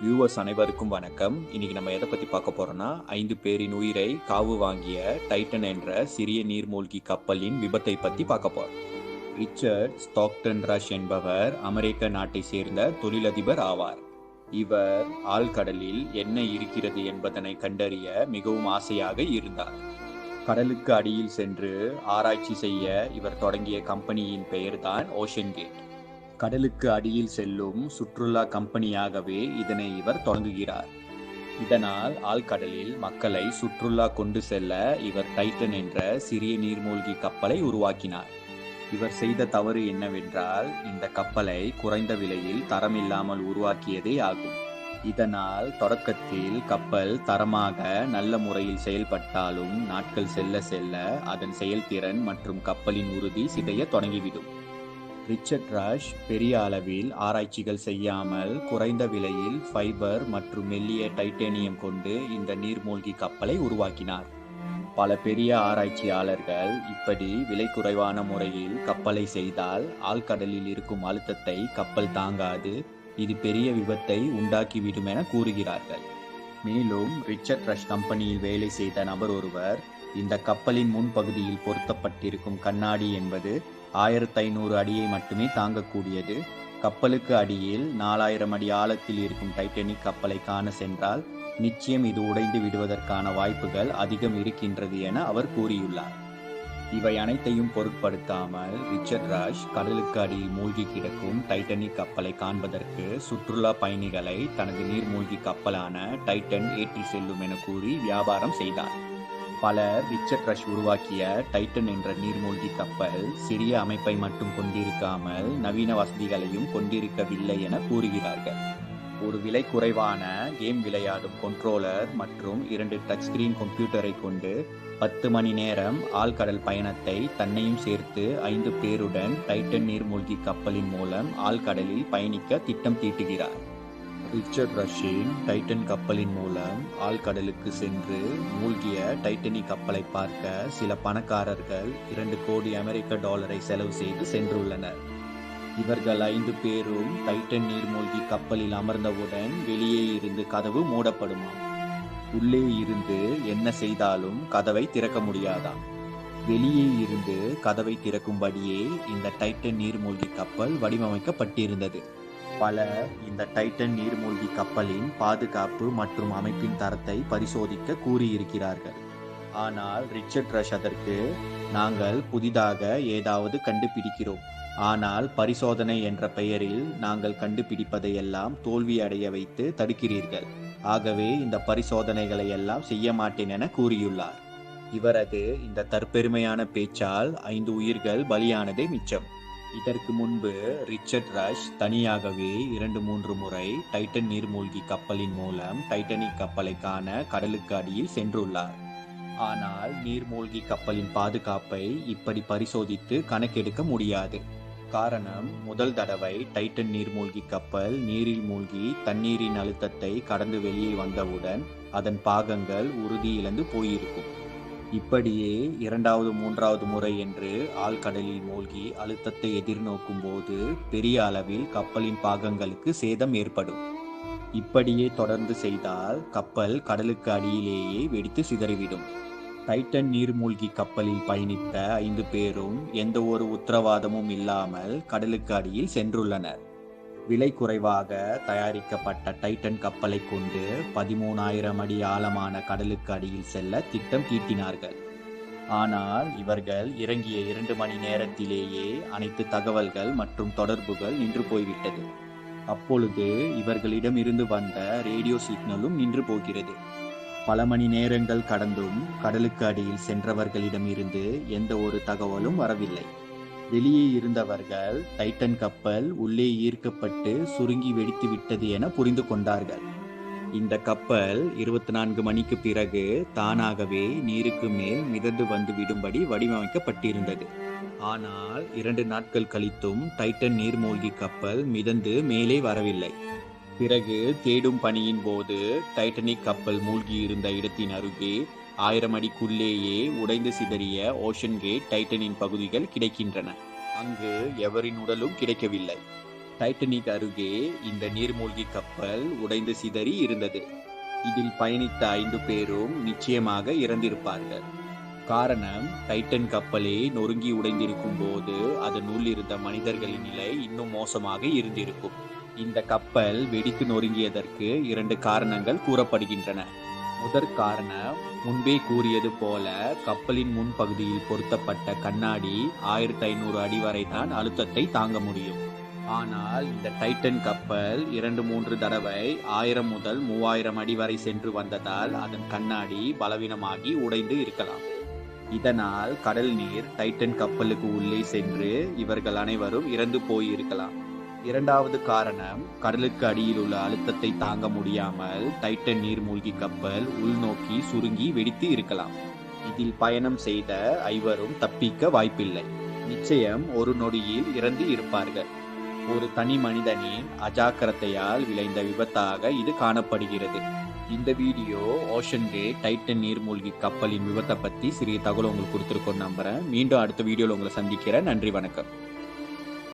Viewers அனைவருக்கும் வணக்கம். இன்னைக்கு நம்ம எதை பத்தி பார்க்க போறோம்னா 5 பேரின் உயிரை காவு வாங்கிய டைட்டன் என்ற சிறிய நீர்மூழ்கி கப்பலின் விபத்தை பத்தி பார்க்க போறோம். ரிச்சர்ட் ஸ்டாக்டன் ரஷ் என்பவர் அமெரிக்க நாட்டை சேர்ந்த தொழிலதிபர் ஆவார். இவர் ஆழ்கடலில் என்ன இருக்கிறது என்பதனை கண்டறிய மிகவும் ஆசையாக இருந்தார். கடலுக்கு அடியில் சென்று ஆராய்ச்சி செய்ய இவர் தொடங்கிய கம்பெனியின் பெயர்தான் ஓஷன் கேட். கடலுக்கு அடியில் செல்லும் சுற்றுலா கம்பெனியாகவே இதனை இவர் தொடங்குகிறார். இதனால் ஆழ்கடலில் மக்களை சுற்றுலா கொண்டு செல்ல இவர் டைட்டன் என்ற சிறிய நீர்மூழ்கி கப்பலை உருவாக்கினார். இவர் செய்த தவறு என்னவென்றால் இந்த கப்பலை குறைந்த விலையில் தரமில்லாமல் உருவாக்கியதே ஆகும். இதனால் தொடக்கத்தில் கப்பல் தரமாக நல்ல முறையில் செயல்பட்டாலும் நாட்கள் செல்ல செல்ல அதன் செயல்திறன் மற்றும் கப்பலின் உறுதி சிதைய தொடங்கிவிடும். ரிச்சர்ட் ரஷ் பெரிய அளவில் ஆராய்ச்சிகள் செய்யாமல் குறைந்த விலையில் ஃபைபர் மற்றும் மெல்லிய டைட்டேனியம் கொண்டு இந்த நீர்மூழ்கி கப்பலை உருவாக்கினார். பல பெரிய ஆராய்ச்சியாளர்கள் இப்படி விலை குறைவான முறையில் கப்பலை செய்தால் ஆழ்கடலில் இருக்கும் அழுத்தத்தை கப்பல் தாங்காது, இது பெரிய விபத்தை உண்டாக்கிவிடும் என கூறுகிறார்கள். மேலும் ரிச்சர்ட் ரஷ் கம்பெனியில் வேலை செய்த நபர் ஒருவர் இந்த கப்பலின் முன்பகுதியில் பொருத்தப்பட்டிருக்கும் கண்ணாடி என்பது 1500 அடியை மட்டுமே தாங்கக்கூடியது. கப்பலுக்கு அடியில் 4000 அடி ஆழத்தில் இருக்கும் டைட்டானிக் கப்பலை காண சென்றால் நிச்சயம் இது உடைந்து விடுவதற்கான வாய்ப்புகள் அதிகம் இருக்கின்றது என அவர் கூறியுள்ளார். இவை அனைத்தையும் பொருட்படுத்தாமல் ரிச்சர்ட் ரஷ் கடலுக்கு அடியில் மூழ்கி கிடக்கும் டைட்டானிக் கப்பலை காண்பதற்கு சுற்றுலா பயணிகளை தனது நீர்மூழ்கி கப்பலான டைட்டன் ஏற்றி செல்லும் என கூறி வியாபாரம் செய்தார். பலர் ரிச்சர்ட் ரஷ் உருவாக்கிய டைட்டன் என்ற நீர்மூழ்கி கப்பல் சிறிய அமைப்பை மட்டும் கொண்டிருக்காமல் நவீன வசதிகளையும் கொண்டிருக்கவில்லை என கூறுகிறார்கள். ஒரு விலை குறைவான கேம் விளையாடும் கண்ட்ரோலர் மற்றும் 2 டச் ஸ்கிரீன் கம்ப்யூட்டரை கொண்டு 10 மணி நேரம் ஆழ்கடல் பயணத்தை தன்னையும் சேர்த்து 5 பேருடன் டைட்டன் நீர்மூழ்கி கப்பலின் மூலம் ஆழ்கடலில் பயணிக்க திட்டம் தீட்டுகிறார். ரிச்சர்ட் ரஷின் டைட்டன் கப்பலின் மூலம் ஆழ்கடலுக்கு சென்று மூழ்கிய டைட்டானிக் கப்பலை பார்க்க சில பணக்காரர்கள் 2 கோடி அமெரிக்க டாலரை செலவு செய்து சென்றுள்ளனர். இவர்கள் 5 பேரும் டைட்டன் நீர்மூழ்கி கப்பலில் அமர்ந்தவுடன் வெளியே இருந்து கதவு மூடப்படுமாம். உள்ளே இருந்து என்ன செய்தாலும் கதவை திறக்க முடியாதாம். வெளியே இருந்து கதவை திறக்கும்படியே இந்த டைட்டன் நீர்மூழ்கி கப்பல் வடிவமைக்கப்பட்டிருந்தது. பலர் இந்த டைட்டன் நீர்மூழ்கி கப்பலின் பாதுகாப்பு மற்றும் அமைப்பின் தரத்தை பரிசோதிக்க கூறியிருக்கிறார்கள். ஆனால் ரிச்சர்ட் ரஷ் அதற்கு, நாங்கள் புதிதாக ஏதாவது கண்டுபிடிக்கிறோம், ஆனால் பரிசோதனை என்ற பெயரில் நாங்கள் கண்டுபிடிப்பதையெல்லாம் தோல்வி அடைய வைத்து தடுக்கிறீர்கள், ஆகவே இந்த பரிசோதனைகளை எல்லாம் செய்ய மாட்டேன் என கூறியுள்ளார். இவரது இந்த தற்பெருமையான பேச்சால் 5 உயிர்கள் பலியானதே மிச்சம். இதற்கு முன்பு ரிச்சர்ட் ரஷ் தனியாகவே 2-3 முறை டைட்டன் நீர்மூழ்கி கப்பலின் மூலம் டைட்டானிக் கப்பலை காண கடலுக்கு அடியில் சென்றுள்ளார். ஆனால் நீர்மூழ்கி கப்பலின் பாதுகாப்பை இப்படி பரிசோதித்து கணக்கெடுக்க முடியாது. காரணம், முதல் தடவை டைட்டன் நீர்மூழ்கி கப்பல் நீரில் மூழ்கி தண்ணீரின் அழுத்தத்தை கடந்து வெளியே வந்தவுடன் அதன் பாகங்கள் உறுதி இழந்து போயிருக்கும். இப்படியே 2வது 3வது முறை என்று ஆழ்கடலில் மூழ்கி அழுத்தத்தை எதிர்நோக்கும் போது பெரிய அளவில் கப்பலின் பாகங்களுக்கு சேதம் ஏற்படும். இப்படியே தொடர்ந்து செய்தால் கப்பல் கடலுக்கு அடியிலேயே வெடித்து சிதறிவிடும். டைட்டன் நீர்மூழ்கி கப்பலில் பயணித்த 5 பேரும் எந்த ஒரு உத்தரவாதமும் இல்லாமல் கடலுக்கு அடியில் சென்றுள்ளனர். விலை குறைவாக தயாரிக்கப்பட்ட டைட்டன் கப்பலை கொண்டு 13,000 அடி ஆழமான கடலுக்கு அடியில் செல்ல திட்டம் தீட்டினார்கள். ஆனால் இவர்கள் இறங்கிய 2 மணி நேரத்திலேயே அனைத்து தகவல்கள் மற்றும் தொடர்புகள் நின்று போய்விட்டது. அப்பொழுது இவர்களிடம் இருந்து வந்த ரேடியோ சிக்னலும் நின்று போகிறது. பல மணி நேரங்கள் கடந்தும் கடலுக்கு அடியில் சென்றவர்களிடம் இருந்து எந்த ஒரு தகவலும் வரவில்லை. வெளியே இருந்தவர்கள் டைட்டன் கப்பல் உள்ளே ஈர்க்கப்பட்டு சுருங்கி வெடித்து விட்டது என புரிந்து கொண்டார்கள். இந்த கப்பல் 24 மணிக்கு பிறகு தானாகவே நீருக்கு மேல் மிதந்து வந்து விடும்படி வடிவமைக்கப்பட்டிருந்தது. ஆனால் 2 நாட்கள் கழித்தும் டைட்டன் நீர்மூழ்கி கப்பல் மிதந்து மேலே வரவில்லை. பிறகு தேடும் பணியின் போது டைட்டானிக் கப்பல் மூழ்கி இருந்த இடத்தின் அருகே 1000 அடிக்குள்ளேயே உடைந்து சிதறிய ஓஷன் கேட் டைட்டனின் பகுதிகள் கிடைக்கின்றன. அங்கு எவரின் உடலும் கிடைக்கவில்லை. டைட்டனிக் அருகே இந்த நீர்மூழ்கி கப்பல் உடைந்து சிதறி இருந்தது. இதில் பயணித்த 5 பேரும் நிச்சயமாக இறந்திருப்பார்கள். காரணம், டைட்டன் கப்பலே நொறுங்கி உடைந்திருக்கும் போது அதனுள் இருந்த மனிதர்களின் நிலை இன்னும் மோசமாக இருந்திருக்கும். இந்த கப்பல் வெடித்து நொறுங்கியதற்கு 2 காரணங்கள் கூறப்படுகின்றன. முதற் காரணம், முன்பே கூறியது போல கப்பலின் முன்பகுதியில் பொருத்தப்பட்ட கண்ணாடி 1500 அடி வரை தான் அழுத்தத்தை தாங்க முடியும். ஆனால் இந்த டைட்டன் கப்பல் 2-3 தடவை 1000 முதல் 3000 அடி வரை சென்று வந்ததால் அதன் கண்ணாடி பலவீனமாகி உடைந்து இருக்கலாம். இதனால் கடல் நீர் டைட்டன் கப்பலுக்கு உள்ளே சென்று இவர்கள் அனைவரும் இறந்து போயிருக்கலாம். இரண்டாவது காரணம், கடலுக்கு அடியில் உள்ள அழுத்தத்தை தாங்க முடியாமல் டைட்டன் நீர்மூழ்கி கப்பல் உள்நோக்கி சுருங்கி வெடித்து இருக்கலாம். இதில் பயணம் செய்த 5வரும் தப்பிக்க வாய்ப்பில்லை. நிச்சயம் ஒரு நொடியில் இறந்து இருப்பார்கள். ஒரு தனி மனிதனின் அஜாக்கிரதையால் விளைந்த விபத்தாக இது காணப்படுகிறது. இந்த வீடியோ ஓஷன் கேட் டைட்டன் நீர்மூழ்கி கப்பலின் விபத்தை பற்றி சிறிய தகவல் உங்களுக்கு கொடுத்துருக்கோன்னு நம்புறேன். மீண்டும் அடுத்த வீடியோவில் உங்களை சந்திக்கிறேன். நன்றி, வணக்கம்.